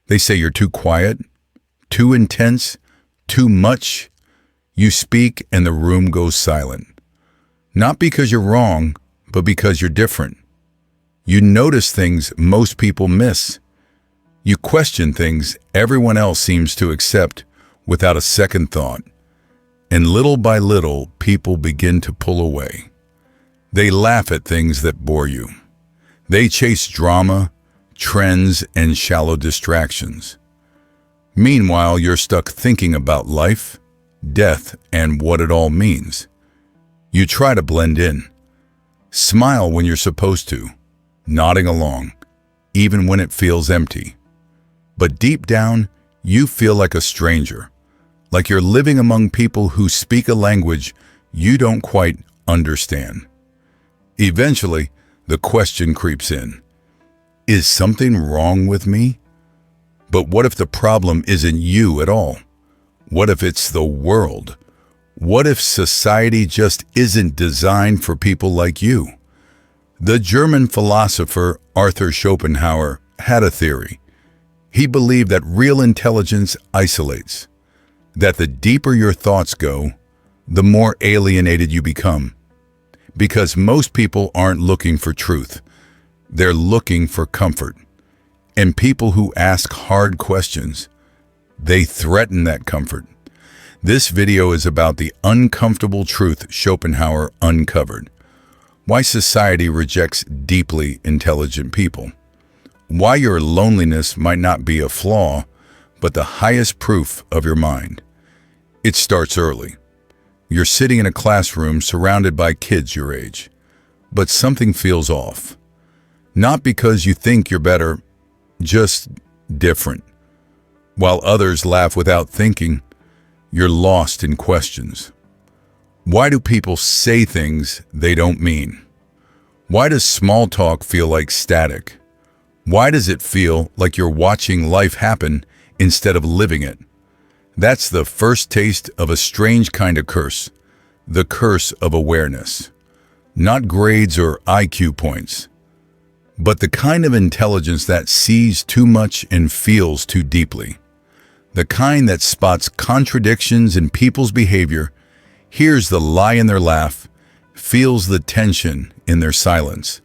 They say you're too quiet, too intense, too much. You speak and the room goes silent. Not because you're wrong, but because you're different. You notice things most people miss. You question things everyone else seems to accept without a second thought. And little by little, people begin to pull away. They laugh at things that bore you. They chase drama, trends, and shallow distractions. Meanwhile, you're stuck thinking about life, death, and what it all means. You try to blend in. Smile when you're supposed to, nodding along, even when it feels empty. But deep down, you feel like a stranger, like you're living among people who speak a language you don't quite understand. Eventually, the question creeps in. Is something wrong with me? But what if the problem isn't you at all? What if it's the world? What if society just isn't designed for people like you? The German philosopher Arthur Schopenhauer had a theory. He believed that real intelligence isolates, that the deeper your thoughts go, the more alienated you become. Because most people aren't looking for truth. They're looking for comfort. And people who ask hard questions, they threaten that comfort. This video is about the uncomfortable truth Schopenhauer uncovered. Why society rejects deeply intelligent people. Why your loneliness might not be a flaw, but the highest proof of your mind. It starts early. You're sitting in a classroom surrounded by kids your age, but something feels off. Not because you think you're better, just different. While others laugh without thinking, you're lost in questions. Why do people say things they don't mean? Why does small talk feel like static? Why does it feel like you're watching life happen instead of living it? That's the first taste of a strange kind of curse, the curse of awareness. Not grades or IQ points, but the kind of intelligence that sees too much and feels too deeply. The kind that spots contradictions in people's behavior, hears the lie in their laugh, feels the tension in their silence,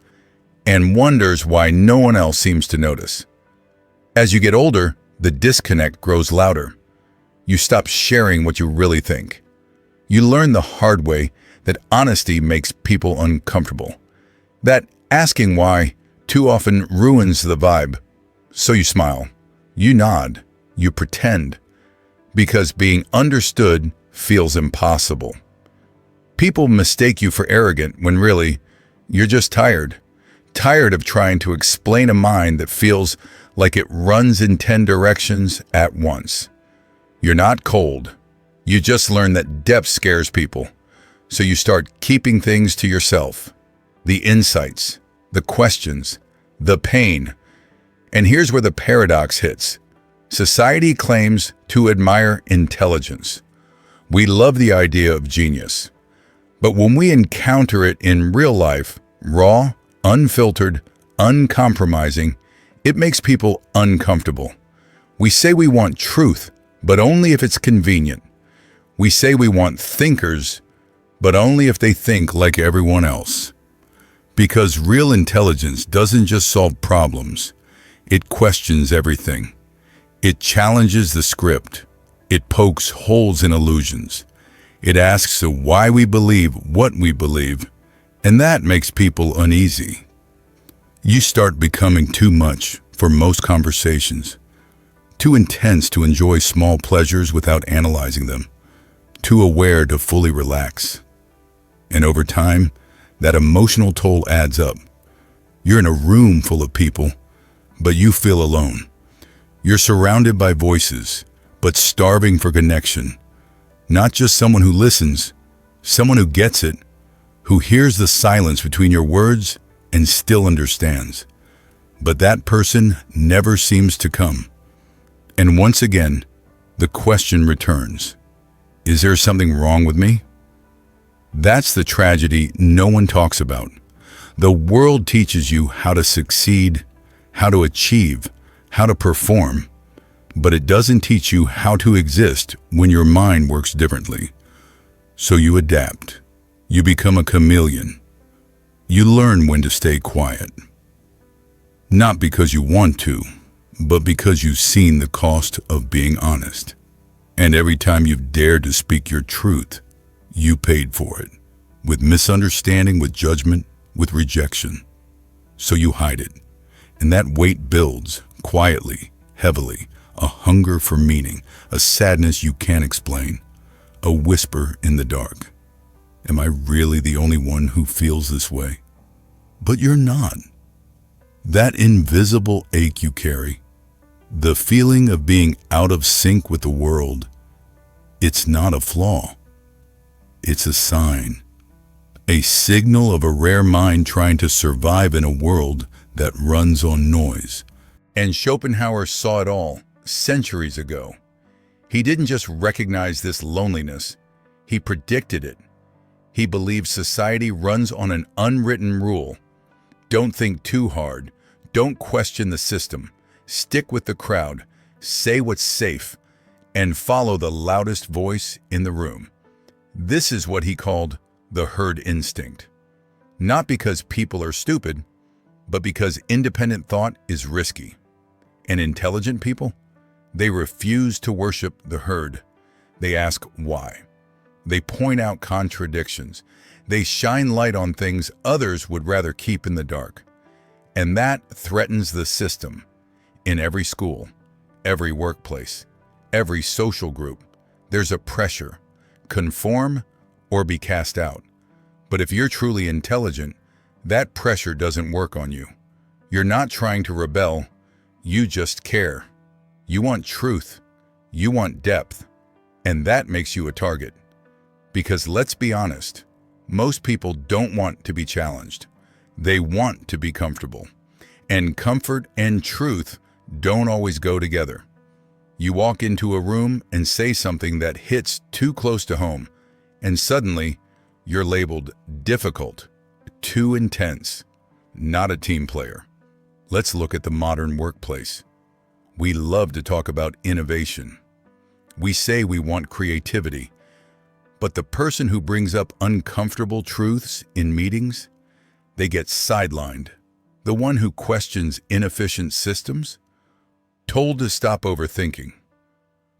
and wonders why no one else seems to notice. As you get older, the disconnect grows louder. You stop sharing what you really think. You learn the hard way that honesty makes people uncomfortable, that asking why too often ruins the vibe. So you smile, you nod, you pretend, because being understood feels impossible. People mistake you for arrogant when really, you're just tired. Tired of trying to explain a mind that feels like it runs in 10 directions at once. You're not cold. You just learn that depth scares people. So you start keeping things to yourself. The insights, the questions, the pain. And here's where the paradox hits. Society claims to admire intelligence. We love the idea of genius. But when we encounter it in real life, raw, unfiltered, uncompromising, it makes people uncomfortable. We say we want truth, but only if it's convenient. We say we want thinkers, but only if they think like everyone else. Because real intelligence doesn't just solve problems, it questions everything. It challenges the script. It pokes holes in illusions. It asks why we believe what we believe, and that makes people uneasy. You start becoming too much for most conversations. Too intense to enjoy small pleasures without analyzing them. Too aware to fully relax. And over time, that emotional toll adds up. You're in a room full of people, but you feel alone. You're surrounded by voices, but starving for connection. Not just someone who listens, someone who gets it, who hears the silence between your words and still understands. But that person never seems to come. And once again, the question returns. Is there something wrong with me? That's the tragedy no one talks about. The world teaches you how to succeed, how to achieve, how to perform. but it doesn't teach you how to exist when your mind works differently. So you adapt. You become a chameleon. You learn when to stay quiet. Not because you want to, but because you've seen the cost of being honest. And every time you've dared to speak your truth, you paid for it. With misunderstanding, with judgment, with rejection. So you hide it. And that weight builds, quietly, heavily, a hunger for meaning, a sadness you can't explain, a whisper in the dark. Am I really the only one who feels this way? But you're not. That invisible ache you carry, the feeling of being out of sync with the world, it's not a flaw. It's a sign. A signal of a rare mind trying to survive in a world that runs on noise. And Schopenhauer saw it all centuries ago. He didn't just recognize this loneliness, he predicted it. He believed society runs on an unwritten rule. Don't think too hard. Don't question the system. Stick with the crowd. Say what's safe. And follow the loudest voice in the room. This is what he called the herd instinct. Not because people are stupid, but because independent thought is risky. And intelligent people, they refuse to worship the herd. They ask why. They point out contradictions. They shine light on things others would rather keep in the dark. And that threatens the system. In every school, every workplace, every social group, there's a pressure. Conform or be cast out. But if you're truly intelligent, that pressure doesn't work on you. You're not trying to rebel, you just care. You want truth, you want depth, and that makes you a target. Because let's be honest, most people don't want to be challenged. They want to be comfortable. And comfort and truth don't always go together. You walk into a room and say something that hits too close to home, and suddenly you're labeled difficult, too intense, not a team player. Let's look at the modern workplace. We love to talk about innovation. We say we want creativity, but the person who brings up uncomfortable truths in meetings, they get sidelined. The one who questions inefficient systems, told to stop overthinking.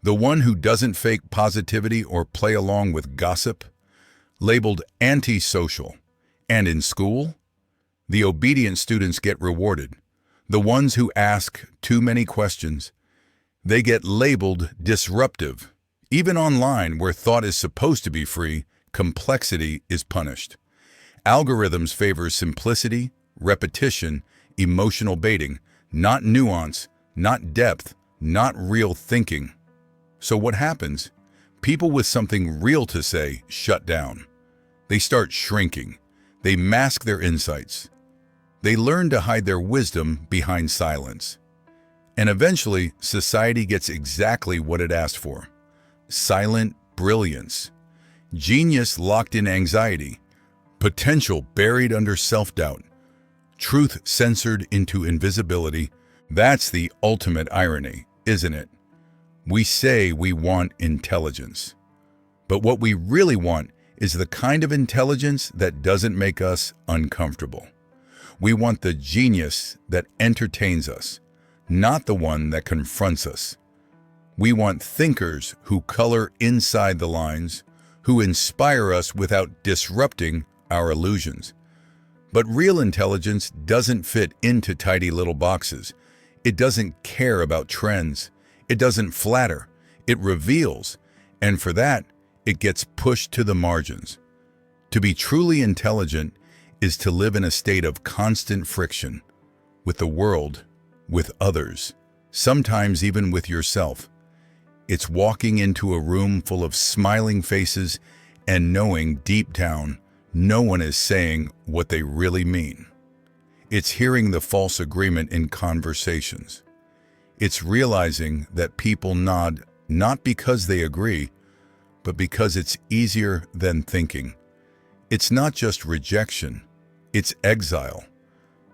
The one who doesn't fake positivity or play along with gossip, labeled antisocial. And in school, the obedient students get rewarded. The ones who ask too many questions, they get labeled disruptive. Even online, where thought is supposed to be free, complexity is punished. Algorithms favor simplicity, repetition, emotional baiting, not nuance, not depth, not real thinking. So what happens? People with something real to say shut down. They start shrinking. They mask their insights. They learn to hide their wisdom behind silence. And eventually, society gets exactly what it asked for. Silent brilliance. Genius locked in anxiety. Potential buried under self-doubt. Truth censored into invisibility. That's the ultimate irony, isn't it? We say we want intelligence. But what we really want is the kind of intelligence that doesn't make us uncomfortable. We want the genius that entertains us, not the one that confronts us. We want thinkers who color inside the lines, who inspire us without disrupting our illusions. But real intelligence doesn't fit into tidy little boxes. It doesn't care about trends. It doesn't flatter. It reveals. And for that, it gets pushed to the margins. To be truly intelligent is to live in a state of constant friction with the world, with others, sometimes even with yourself. It's walking into a room full of smiling faces and knowing deep down no one is saying what they really mean. It's hearing the false agreement in conversations. It's realizing that people nod not because they agree, but because it's easier than thinking. It's not just rejection, it's exile.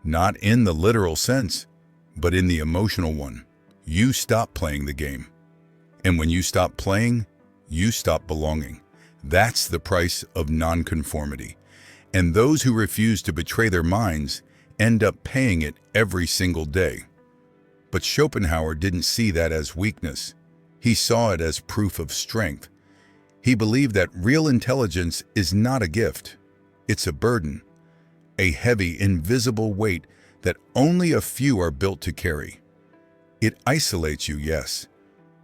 Not in the literal sense, but in the emotional one. you stop playing the game. And when you stop playing, you stop belonging. That's the price of nonconformity. And those who refuse to betray their minds end up paying it every single day. But Schopenhauer didn't see that as weakness. He saw it as proof of strength. He believed that real intelligence is not a gift. It's a burden, a heavy, invisible weight that only a few are built to carry. It isolates you, yes,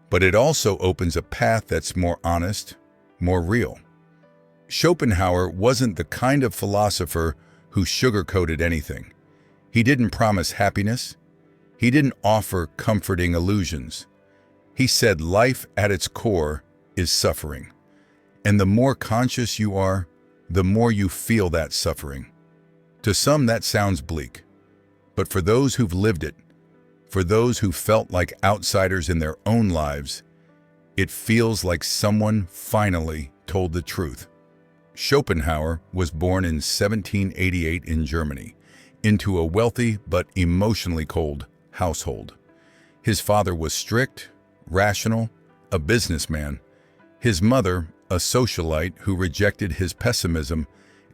but it also opens a path that's more honest, more real. Schopenhauer wasn't the kind of philosopher who sugarcoated anything. He didn't promise happiness. He didn't offer comforting illusions. He said life at its core is suffering. And the more conscious you are, the more you feel that suffering. To some, that sounds bleak. But for those who've lived it, for those who felt like outsiders in their own lives, it feels like someone finally told the truth. Schopenhauer was born in 1788 in Germany, into a wealthy but emotionally cold household. His father was strict, rational, a businessman. His mother, a socialite who rejected his pessimism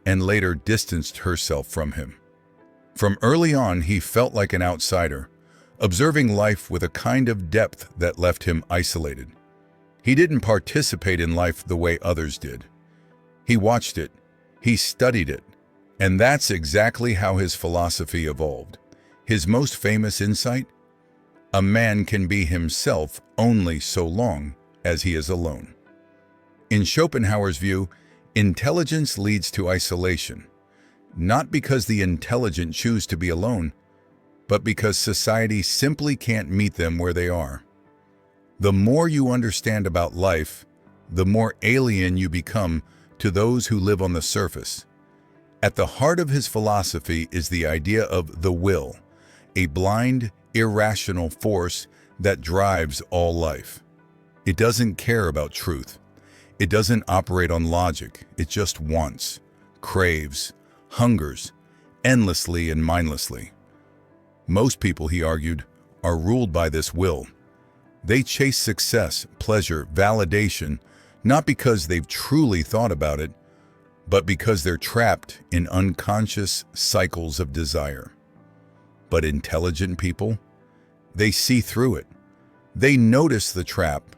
and later distanced herself from him. From early on, he felt like an outsider, observing life with a kind of depth that left him isolated. He didn't participate in life the way others did. He watched it, he studied it, and that's exactly how his philosophy evolved. His most famous insight? A man can be himself only so long as he is alone. In Schopenhauer's view, intelligence leads to isolation, not because the intelligent choose to be alone, but because society simply can't meet them where they are. The more you understand about life, the more alien you become to those who live on the surface. At the heart of his philosophy is the idea of the will, a blind, irrational force that drives all life. It doesn't care about truth. It doesn't operate on logic. It just wants, craves, hungers, endlessly and mindlessly. Most people, he argued, are ruled by this will. They chase success, pleasure, validation, not because they've truly thought about it, but because they're trapped in unconscious cycles of desire. But intelligent people, they see through it. They notice the trap.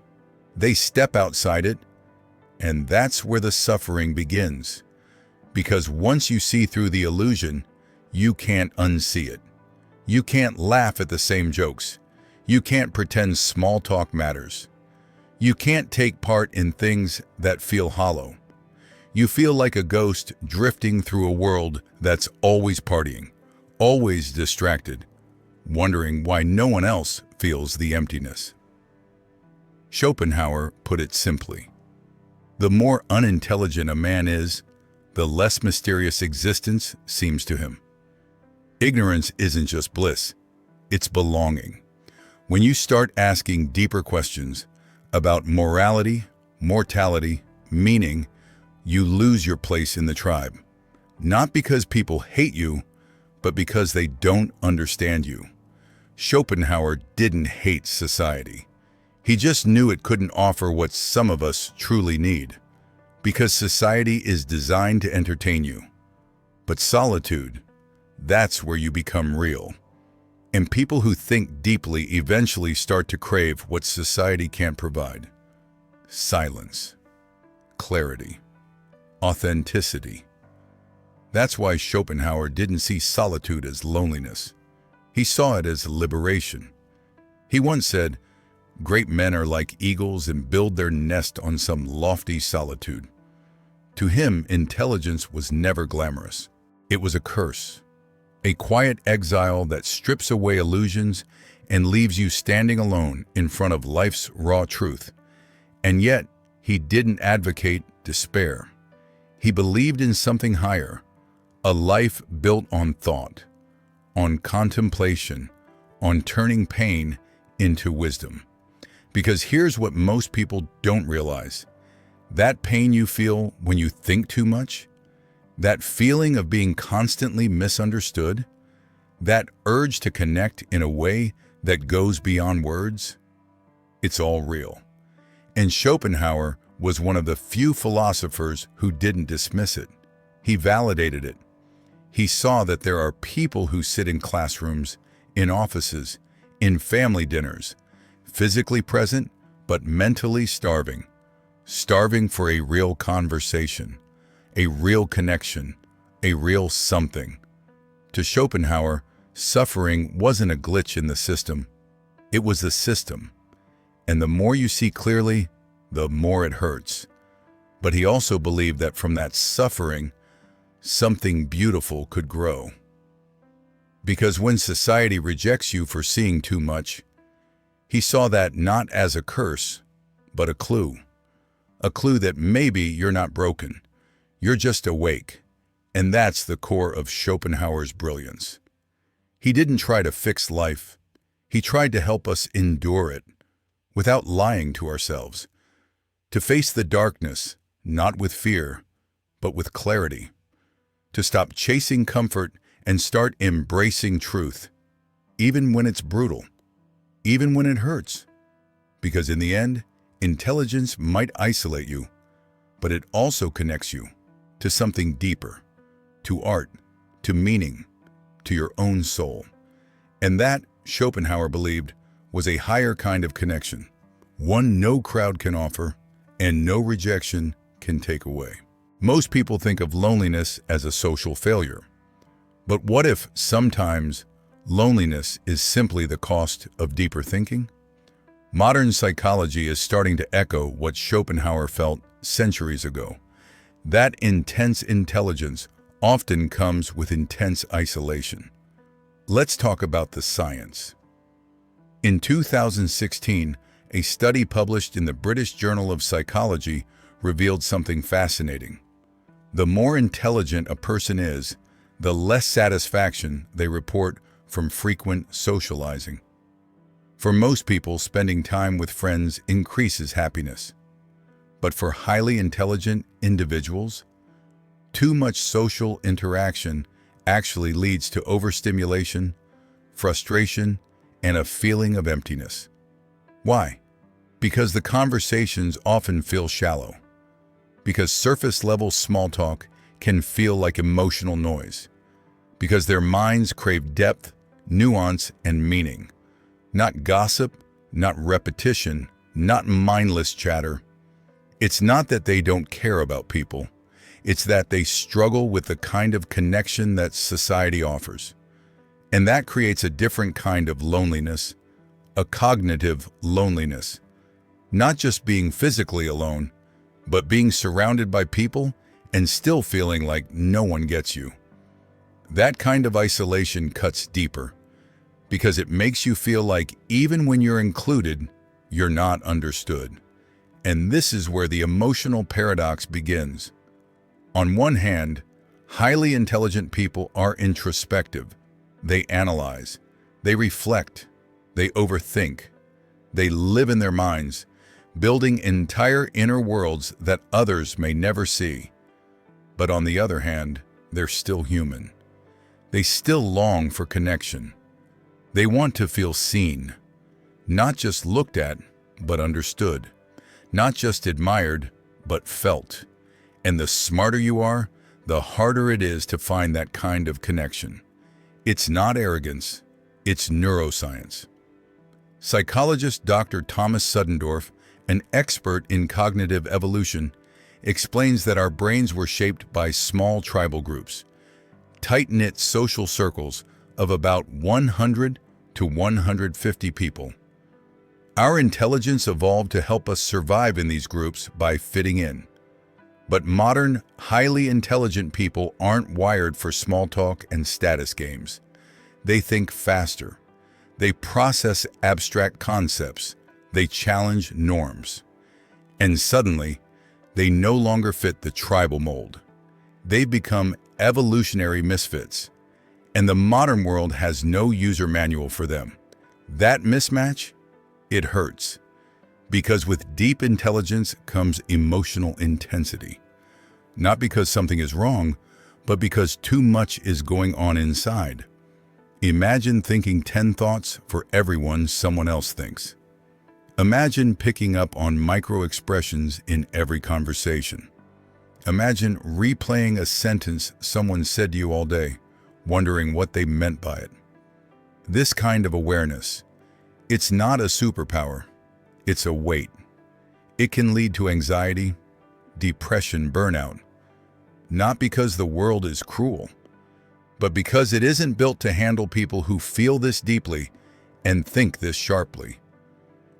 They step outside it, and that's where the suffering begins. Because once you see through the illusion, you can't unsee it. You can't laugh at the same jokes. You can't pretend small talk matters. You can't take part in things that feel hollow. You feel like a ghost drifting through a world that's always partying, always distracted, wondering why no one else feels the emptiness. Schopenhauer put it simply: the more unintelligent a man is, the less mysterious existence seems to him. Ignorance isn't just bliss, it's belonging. When you start asking deeper questions about morality, mortality, meaning, you lose your place in the tribe. Not because people hate you, but because they don't understand you. Schopenhauer didn't hate society. He just knew it couldn't offer what some of us truly need, because society is designed to entertain you. But solitude, that's where you become real. And people who think deeply eventually start to crave what society can't provide: silence, clarity, authenticity. That's why Schopenhauer didn't see solitude as loneliness. He saw it as liberation. He once said, "Great men are like eagles and build their nest on some lofty solitude." To him, intelligence was never glamorous. It was a curse, a quiet exile that strips away illusions and leaves you standing alone in front of life's raw truth. And yet, he didn't advocate despair. He believed in something higher, a life built on thought, on contemplation, on turning pain into wisdom. Because here's what most people don't realize: that pain you feel when you think too much, that feeling of being constantly misunderstood, that urge to connect in a way that goes beyond words, it's all real. And Schopenhauer was one of the few philosophers who didn't dismiss it. He validated it. He saw that there are people who sit in classrooms, in offices, in family dinners, physically present but mentally starving. Starving for a real conversation, a real connection, a real something. To Schopenhauer, suffering wasn't a glitch in the system. It was the system. And the more you see clearly, the more it hurts. But he also believed that from that suffering, something beautiful could grow. Because when society rejects you for seeing too much, he saw that not as a curse, but a clue. A clue that maybe you're not broken, you're just awake. And that's the core of Schopenhauer's brilliance. He didn't try to fix life. He tried to help us endure it, without lying to ourselves. To face the darkness, not with fear, but with clarity. To stop chasing comfort and start embracing truth, even when it's brutal, even when it hurts. Because in the end, intelligence might isolate you, but it also connects you to something deeper, to art, to meaning, to your own soul. And that, Schopenhauer believed, was a higher kind of connection, one no crowd can offer and no rejection can take away. Most people think of loneliness as a social failure. But what if sometimes loneliness is simply the cost of deeper thinking? Modern psychology is starting to echo what Schopenhauer felt centuries ago. That intense intelligence often comes with intense isolation. Let's talk about the science. In 2016, a study published in the British Journal of Psychology revealed something fascinating. The more intelligent a person is, the less satisfaction they report from frequent socializing. For most people, spending time with friends increases happiness. But for highly intelligent individuals, too much social interaction actually leads to overstimulation, frustration, and a feeling of emptiness. Why? Because the conversations often feel shallow. Because surface-level small talk can feel like emotional noise. Because their minds crave depth, nuance, and meaning. Not gossip, not repetition, not mindless chatter. It's not that they don't care about people. It's that they struggle with the kind of connection that society offers. And that creates a different kind of loneliness, a cognitive loneliness. Not just being physically alone, but being surrounded by people and still feeling like no one gets you. That kind of isolation cuts deeper, because it makes you feel like even when you're included, you're not understood. And this is where the emotional paradox begins. On one hand, highly intelligent people are introspective. They analyze, they reflect, they overthink, they live in their minds, building entire inner worlds that others may never see. But on the other hand, they're still human. They still long for connection. They want to feel seen, not just looked at, but understood, not just admired, but felt. And the smarter you are, the harder it is to find that kind of connection. It's not arrogance, it's neuroscience. Psychologist Dr. Thomas Suddendorf, an expert in cognitive evolution, explains that our brains were shaped by small tribal groups, tight-knit social circles of about 100 to 150 people. Our intelligence evolved to help us survive in these groups by fitting in. But modern, highly intelligent people aren't wired for small talk and status games. They think faster. They process abstract concepts. They challenge norms. And suddenly, they no longer fit the tribal mold. They become evolutionary misfits. And the modern world has no user manual for them. That mismatch, it hurts. Because with deep intelligence comes emotional intensity. Not because something is wrong, but because too much is going on inside. Imagine thinking 10 thoughts for everyone someone else thinks. Imagine picking up on micro-expressions in every conversation. Imagine replaying a sentence someone said to you all day, wondering what they meant by it. This kind of awareness, it's not a superpower, it's a weight. It can lead to anxiety, depression, burnout, not because the world is cruel, but because it isn't built to handle people who feel this deeply and think this sharply.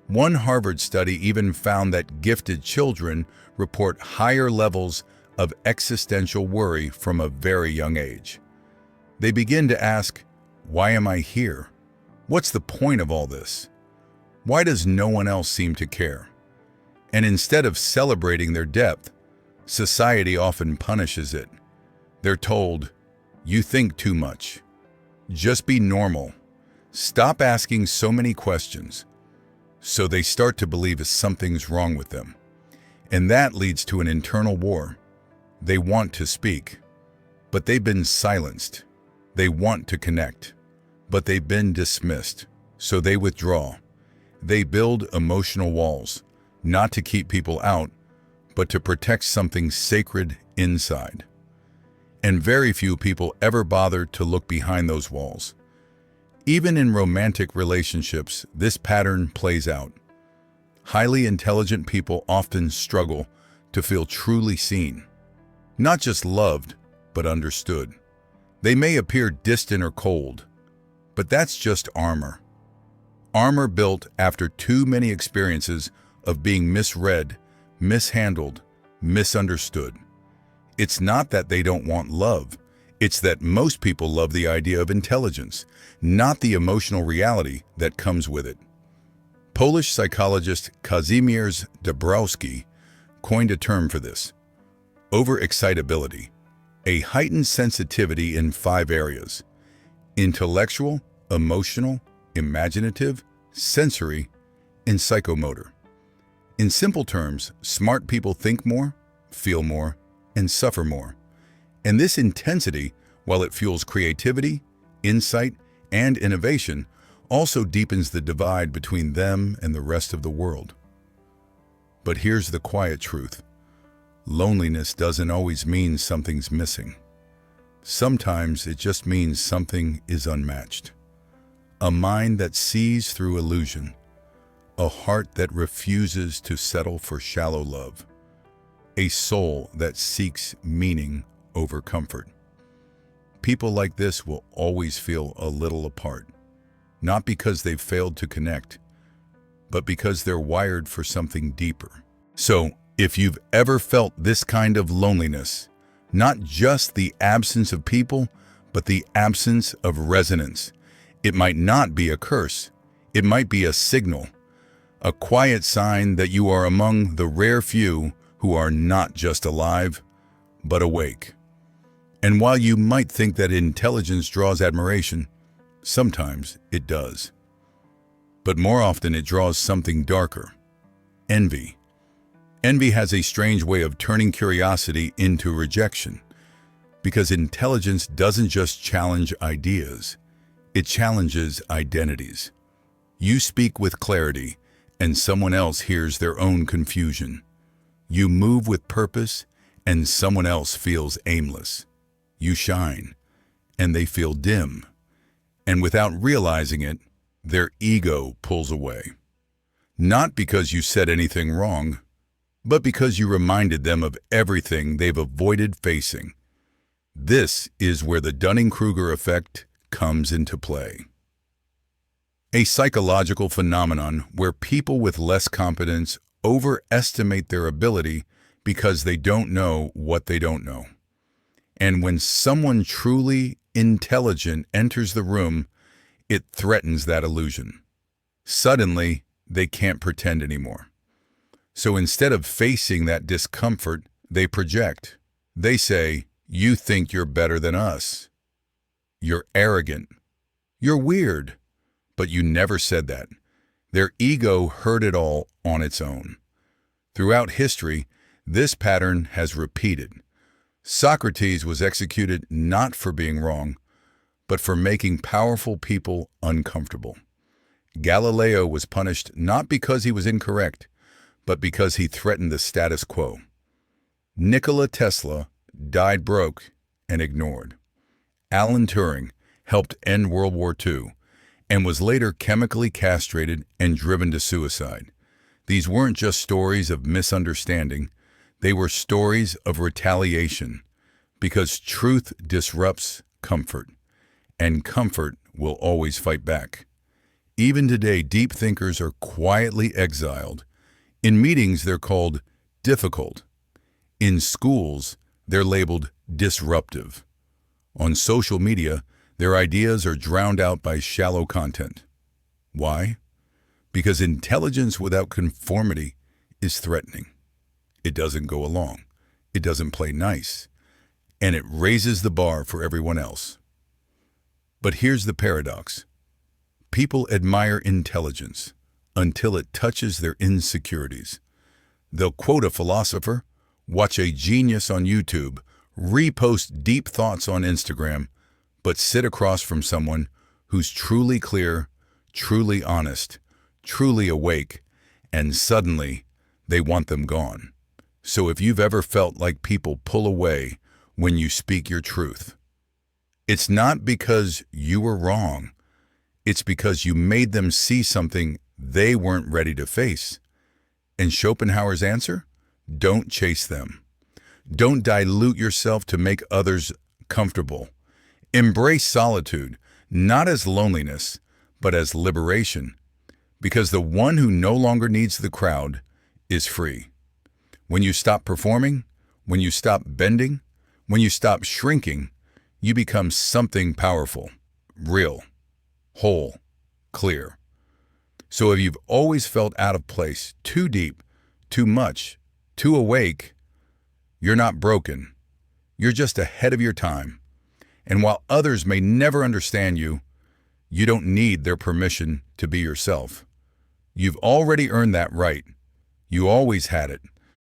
One Harvard study even found that gifted children report higher levels of existential worry from a very young age. They begin to ask, why am I here? What's the point of all this? Why does no one else seem to care? And instead of celebrating their depth, society often punishes it. They're told, you think too much. Just be normal. Stop asking so many questions. So they start to believe something's wrong with them. And that leads to an internal war. They want to speak, but they've been silenced. They want to connect, but they've been dismissed. So they withdraw. They build emotional walls, not to keep people out, but to protect something sacred inside. And very few people ever bother to look behind those walls. Even in romantic relationships, this pattern plays out. Highly intelligent people often struggle to feel truly seen. Not just loved, but understood. They may appear distant or cold, but that's just armor. Armor built after too many experiences of being misread, mishandled, misunderstood. It's not that they don't want love. It's that most people love the idea of intelligence, not the emotional reality that comes with it. Polish psychologist Kazimierz Dabrowski coined a term for this: overexcitability, a heightened sensitivity in 5 areas: intellectual, emotional, imaginative, sensory, and psychomotor. In simple terms, smart people think more, feel more, and suffer more. And this intensity, while it fuels creativity, insight, and innovation, also deepens the divide between them and the rest of the world. But here's the quiet truth. Loneliness doesn't always mean something's missing. Sometimes it just means something is unmatched. A mind that sees through illusion. A heart that refuses to settle for shallow love. A soul that seeks meaning over comfort. People like this will always feel a little apart, not because they've failed to connect, but because they're wired for something deeper. So, if you've ever felt this kind of loneliness, not just the absence of people, but the absence of resonance, it might not be a curse. It might be a signal, a quiet sign that you are among the rare few who are not just alive, but awake. And while you might think that intelligence draws admiration, sometimes it does. But more often it draws something darker: envy. Envy has a strange way of turning curiosity into rejection, because intelligence doesn't just challenge ideas, it challenges identities. You speak with clarity, and someone else hears their own confusion. You move with purpose, and someone else feels aimless. You shine, and they feel dim. And without realizing it, their ego pulls away. Not because you said anything wrong, but because you reminded them of everything they've avoided facing. This is where the Dunning-Kruger effect comes into play. A psychological phenomenon where people with less competence overestimate their ability because they don't know what they don't know. And when someone truly intelligent enters the room, it threatens that illusion. Suddenly, they can't pretend anymore. So instead of facing that discomfort, they project. They say, "You think you're better than us. You're arrogant. You're weird." But you never said that. Their ego heard it all on its own. Throughout history, this pattern has repeated. Socrates was executed not for being wrong, but for making powerful people uncomfortable. Galileo was punished not because he was incorrect, but because he threatened the status quo. Nikola Tesla died broke and ignored. Alan Turing helped end World War II and was later chemically castrated and driven to suicide. These weren't just stories of misunderstanding, they were stories of retaliation, because truth disrupts comfort, and comfort will always fight back. Even today, deep thinkers are quietly exiled. In meetings, they're called difficult. In schools, they're labeled disruptive. On social media, their ideas are drowned out by shallow content. Why? Because intelligence without conformity is threatening. It doesn't go along. It doesn't play nice. And it raises the bar for everyone else. But here's the paradox. People admire intelligence until it touches their insecurities. They'll quote a philosopher, watch a genius on YouTube, repost deep thoughts on Instagram, but sit across from someone who's truly clear, truly honest, truly awake, and suddenly they want them gone. So if you've ever felt like people pull away when you speak your truth, it's not because you were wrong. It's because you made them see something they weren't ready to face. And Schopenhauer's answer? Don't chase them. Don't dilute yourself to make others comfortable. Embrace solitude, not as loneliness, but as liberation. Because the one who no longer needs the crowd is free. When you stop performing, when you stop bending, when you stop shrinking, you become something powerful, real, whole, clear. So if you've always felt out of place, too deep, too much, too awake, you're not broken. You're just ahead of your time. And while others may never understand you, you don't need their permission to be yourself. You've already earned that right. You always had it.